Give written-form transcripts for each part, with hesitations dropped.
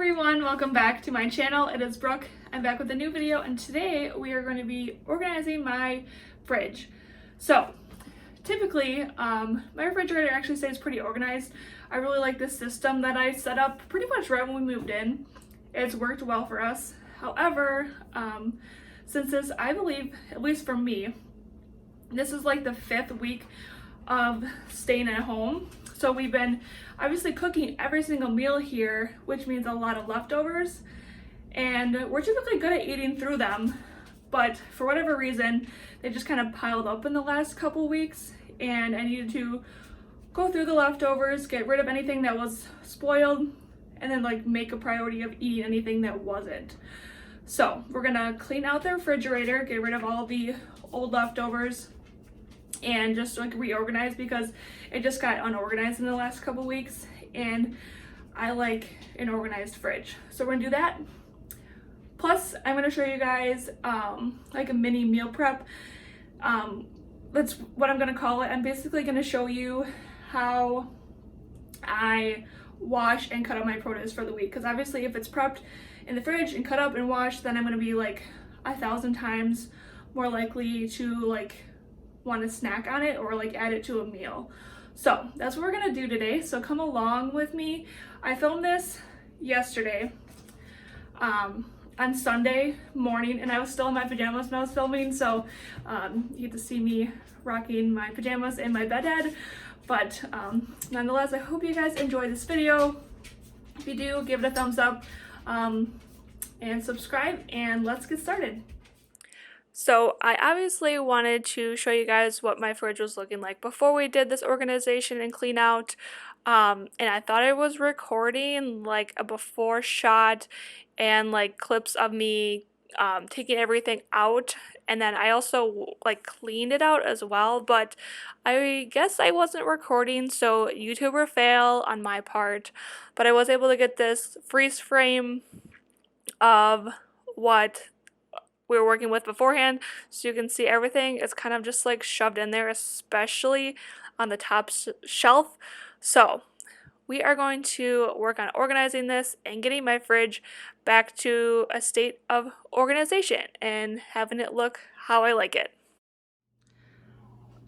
everyone, welcome back to my channel. It is Brooke. I'm back with a new video, and today we are going to be organizing my fridge. So typically my refrigerator actually stays pretty organized. I really like this system that I set up pretty much right when we moved in. It's worked well for us. However, since this, I believe, at least for me, this is like the 5th week of staying at home. So we've been obviously cooking every single meal here, which means a lot of leftovers, and we're typically good at eating through them, but for whatever reason they just kind of piled up in the last couple weeks, and I needed to go through the leftovers, get rid of anything that was spoiled, and then like make a priority of eating anything that wasn't. So we're gonna clean out the refrigerator, get rid of all the old leftovers, and just like reorganize because it just got unorganized in the last couple weeks, and I like an organized fridge. So we're gonna do that. Plus, I'm gonna show you guys like a mini meal prep. That's what I'm gonna call it. I'm basically gonna show you how I wash and cut up my produce for the week, because obviously if it's prepped in the fridge and cut up and washed, then I'm gonna be like 1,000 times more likely to like want to snack on it or like add it to a meal. So that's what we're gonna do today, so come along with me. I filmed this yesterday on Sunday morning, and I was still in my pajamas when I was filming, so you get to see me rocking my pajamas in my bed head. But nonetheless, I hope you guys enjoy this video. If you do, give it a thumbs up and subscribe, and let's get started. So I obviously wanted to show you guys what my fridge was looking like before we did this organization and clean out. And I thought I was recording like a before shot and like clips of me taking everything out, and then I also like cleaned it out as well, but I guess I wasn't recording, so YouTuber fail on my part. But I was able to get this freeze frame of what we were working with beforehand, so you can see everything is kind of just like shoved in there, especially on the top shelf. So we are going to work on organizing this and getting my fridge back to a state of organization and having it look how I like it.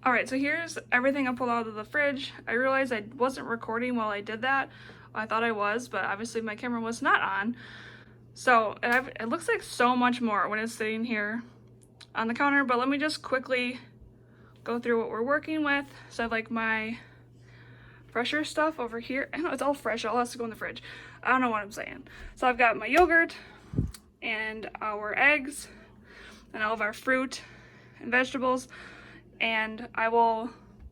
Alright, so here's everything I pulled out of the fridge. I realized I wasn't recording while I did that. I thought I was, but obviously my camera was not on. So it looks like so much more when it's sitting here on the counter, but let me just quickly go through what we're working with. So I have like my fresher stuff over here. I know it's all fresh, it all has to go in the fridge. I don't know what I'm saying. So I've got my yogurt and our eggs and all of our fruit and vegetables, and I will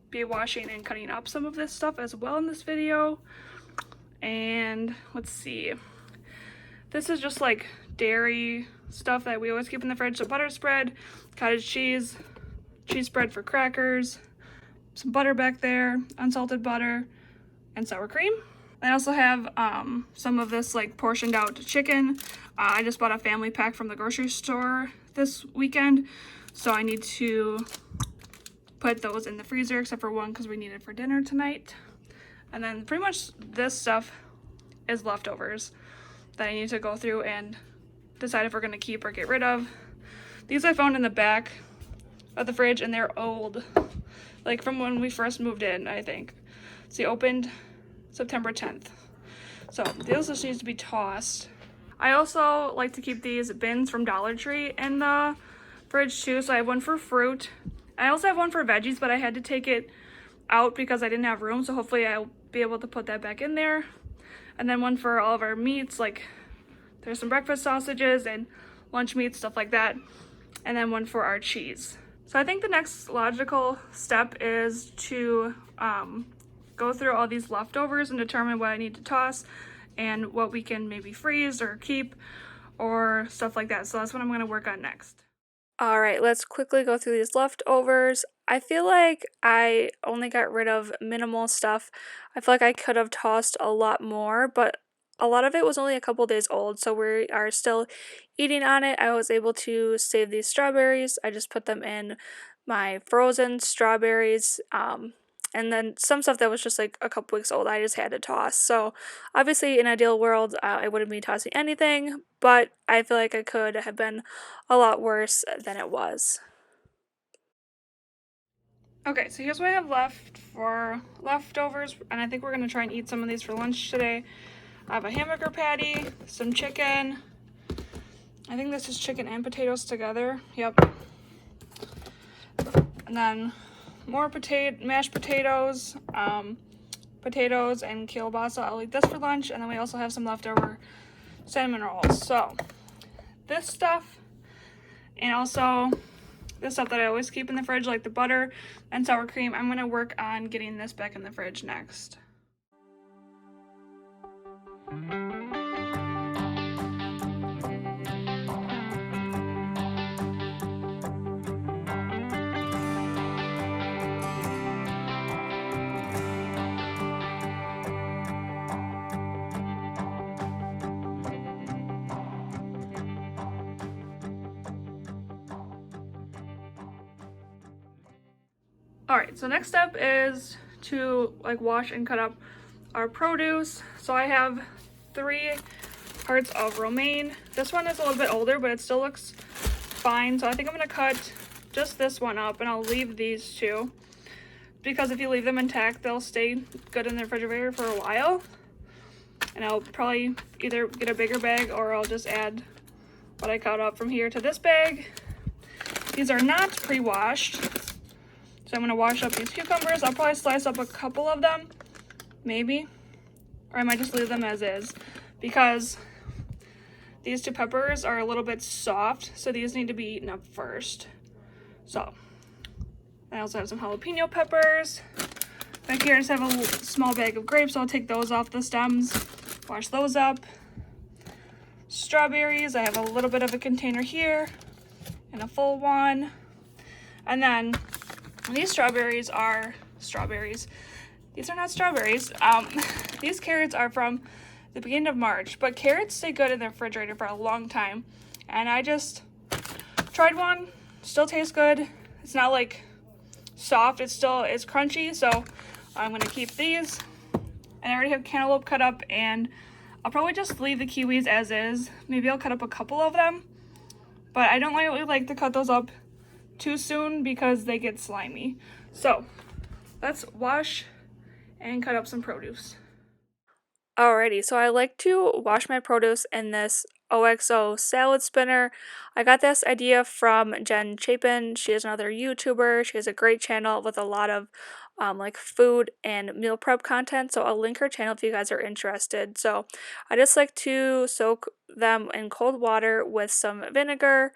be washing and cutting up some of this stuff as well in this video. And let's see. This is just like dairy stuff that we always keep in the fridge. So butter spread, cottage cheese, cheese spread for crackers, some butter back there, unsalted butter, and sour cream. I also have some of this like portioned out chicken. I just bought a family pack from the grocery store this weekend, so I need to put those in the freezer, except for one because we need it for dinner tonight. And then pretty much this stuff is leftovers that I need to go through and decide if we're gonna keep or get rid of. These I found in the back of the fridge, and they're old, like from when we first moved in, I think. So they opened September 10th. So those just needs to be tossed. I also like to keep these bins from Dollar Tree in the fridge too. So I have one for fruit. I also have one for veggies, but I had to take it out because I didn't have room. So hopefully I'll be able to put that back in there. And then one for all of our meats, like there's some breakfast sausages and lunch meats, stuff like that. And then one for our cheese. So I think the next logical step is to go through all these leftovers and determine what I need to toss and what we can maybe freeze or keep or stuff like that. So that's what I'm gonna work on next. All right, let's quickly go through these leftovers. I feel like I only got rid of minimal stuff. I feel like I could have tossed a lot more, but a lot of it was only a couple days old, so we are still eating on it. I was able to save these strawberries. I just put them in my frozen strawberries and then some stuff that was just like a couple weeks old I just had to toss. So obviously in an ideal world I wouldn't be tossing anything, but I feel like it could have been a lot worse than it was. Okay, so here's what I have left for leftovers, and I think we're gonna try and eat some of these for lunch today. I have a hamburger patty, some chicken. I think this is chicken and potatoes together. Yep. And then more mashed potatoes, potatoes and kielbasa. I'll eat this for lunch, and then we also have some leftover cinnamon rolls. So this stuff, and also this stuff that I always keep in the fridge, like the butter and sour cream, I'm gonna work on getting this back in the fridge next. Alright, so next step is to like wash and cut up our produce. So I have 3 hearts of romaine. This one is a little bit older, but it still looks fine. So I think I'm gonna cut just this one up, and I'll leave these 2. Because if you leave them intact, they'll stay good in the refrigerator for a while. And I'll probably either get a bigger bag, or I'll just add what I cut up from here to this bag. These are not pre-washed. So I'm gonna wash up these cucumbers. I'll probably slice up a couple of them, maybe. Or I might just leave them as is, because these 2 peppers are a little bit soft, so these need to be eaten up first. So, I also have some jalapeno peppers. Back here I just have a small bag of grapes, so I'll take those off the stems, wash those up. Strawberries, I have a little bit of a container here, and a full one. And then, these strawberries are strawberries. These are not strawberries. These carrots are from the beginning of March, but carrots stay good in the refrigerator for a long time. And I just tried one, still tastes good. It's not like soft, it's crunchy, so I'm gonna keep these. And I already have cantaloupe cut up, and I'll probably just leave the kiwis as is. Maybe I'll cut up a couple of them, but I don't really like to cut those up too soon because they get slimy. So let's wash and cut up some produce. Alrighty, so I like to wash my produce in this OXO salad spinner. I got this idea from Jen Chapin. She is another YouTuber. She has a great channel with a lot of like food and meal prep content, so I'll link her channel if you guys are interested. So I just like to soak them in cold water with some vinegar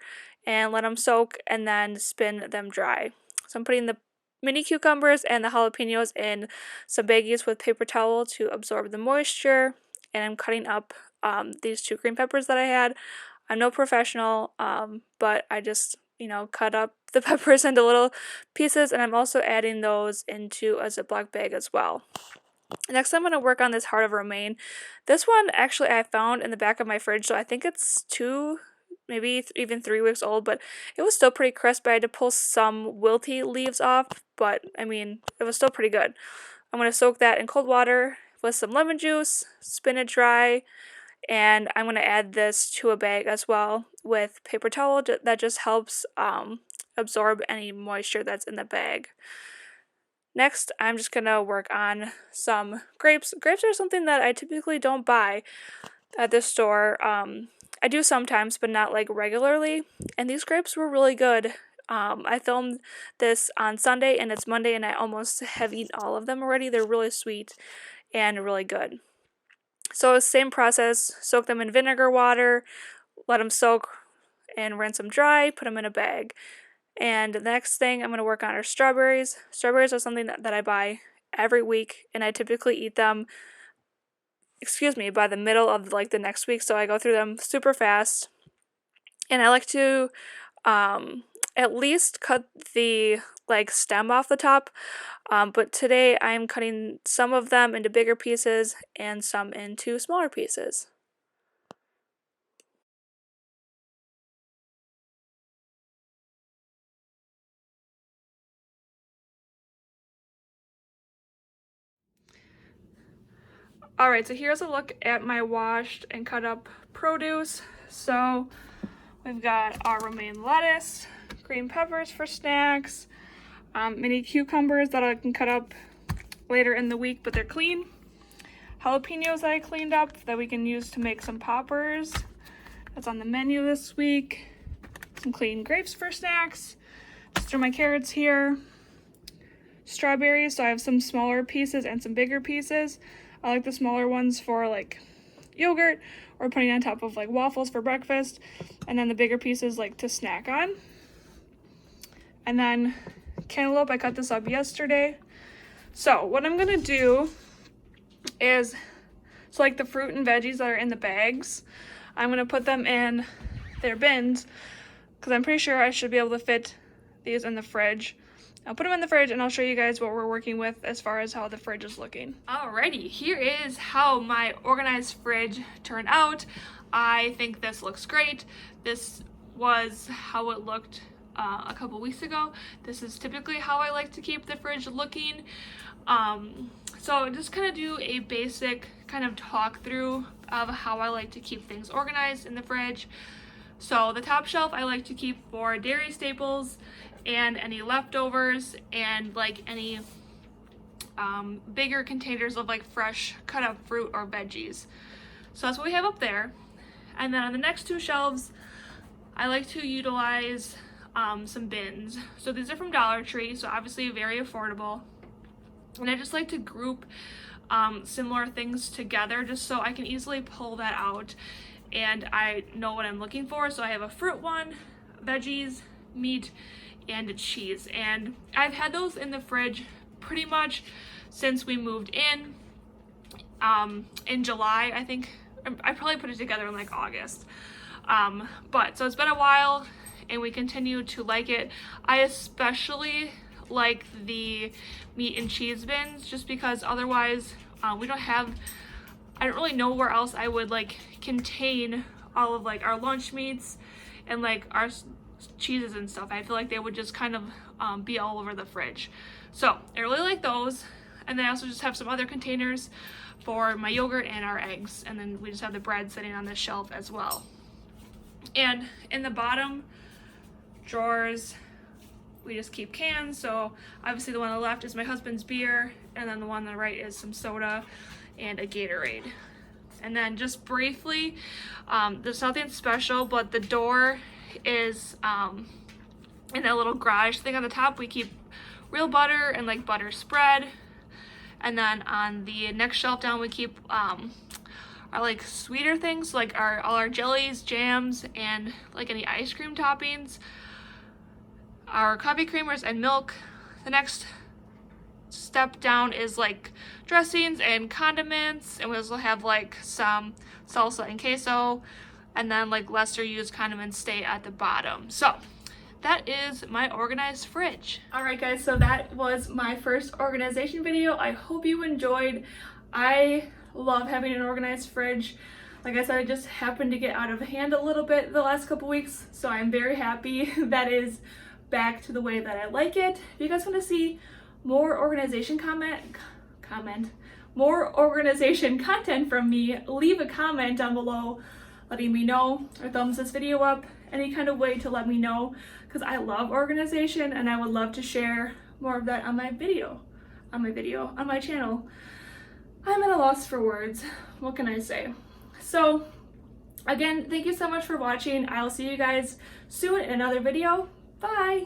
and let them soak, and then spin them dry. So I'm putting the mini cucumbers and the jalapenos in some baggies with paper towel to absorb the moisture, and I'm cutting up these 2 green peppers that I had. I'm no professional, but I just, cut up the peppers into little pieces, and I'm also adding those into a Ziploc bag as well. Next, I'm going to work on this heart of romaine. This one, actually, I found in the back of my fridge, so I think it's 2, maybe even 3 weeks old, but it was still pretty crisp. I had to pull some wilty leaves off, but, I mean, it was still pretty good. I'm going to soak that in cold water with some lemon juice, spin it dry, and I'm going to add this to a bag as well with paper towel that just helps absorb any moisture that's in the bag. Next, I'm just going to work on some grapes. Grapes are something that I typically don't buy at the store. I do sometimes, but not like regularly, and these grapes were really good. I filmed this on Sunday, and it's Monday, and I almost have eaten all of them already. They're really sweet and really good. So same process, soak them in vinegar water, let them soak and rinse them dry, put them in a bag. And the next thing I'm going to work on are strawberries. Strawberries are something that I buy every week, and I typically eat them, by the middle of like the next week, so I go through them super fast. And I like to at least cut the like stem off the top, but today I'm cutting some of them into bigger pieces and some into smaller pieces. All right, so here's a look at my washed and cut up produce. So we've got our romaine lettuce, green peppers for snacks, mini cucumbers that I can cut up later in the week, but they're clean. Jalapenos that I cleaned up that we can use to make some poppers. That's on the menu this week. Some clean grapes for snacks. Just threw my carrots here. Strawberries, so I have some smaller pieces and some bigger pieces. I like the smaller ones for like yogurt or putting on top of like waffles for breakfast. And then the bigger pieces like to snack on. And then cantaloupe, I cut this up yesterday. So what I'm gonna do is, so like the fruit and veggies that are in the bags, I'm gonna put them in their bins because I'm pretty sure I should be able to fit these in the fridge. I'll put them in the fridge and I'll show you guys what we're working with as far as how the fridge is looking. Alrighty, here is how my organized fridge turned out. I think this looks great. This was how it looked a couple weeks ago. This is typically how I like to keep the fridge looking. So just kind of do a basic kind of talk through of how I like to keep things organized in the fridge. So the top shelf I like to keep for dairy staples and any leftovers and like any bigger containers of like fresh cut up fruit or veggies. So that's what we have up there. And then on the next two shelves, I like to utilize some bins. So these are from Dollar Tree, so obviously very affordable. And I just like to group similar things together just so I can easily pull that out and I know what I'm looking for. So I have a fruit one, veggies, meat, and a cheese. And I've had those in the fridge pretty much since we moved in July. I think I probably put it together in like August. But so it's been a while and we continue to like it. I especially like the meat and cheese bins just because otherwise I don't really know where else I would like contain all of like our lunch meats and like our cheeses and stuff. I feel like they would just kind of be all over the fridge. So I really like those. And then I also just have some other containers for my yogurt and our eggs. And then we just have the bread sitting on this shelf as well. And in the bottom drawers, we just keep cans. So obviously the one on the left is my husband's beer, and then the one on the right is some soda and a Gatorade. And then just briefly, there's nothing special, but the door is in that little garage thing on the top. We keep real butter and like butter spread. And then on the next shelf down, we keep our like sweeter things, like all our jellies, jams, and like any ice cream toppings, our coffee creamers and milk. The next step down is like dressings and condiments, and we also have like some salsa and queso, and then like lesser used condiments stay at the bottom. So that is my organized fridge. All right guys, so that was my first organization video. I hope you enjoyed. I love having an organized fridge. Like I said, it just happened to get out of hand a little bit the last couple weeks, so I'm very happy that is back to the way that I like it. If you guys want to see more organization more organization content from me, leave a comment down below letting me know, or thumbs this video up, any kind of way to let me know, because I love organization and I would love to share more of that on my channel. I'm at a loss for words. What can I say? So again, thank you so much for watching. I'll see you guys soon in another video. Bye!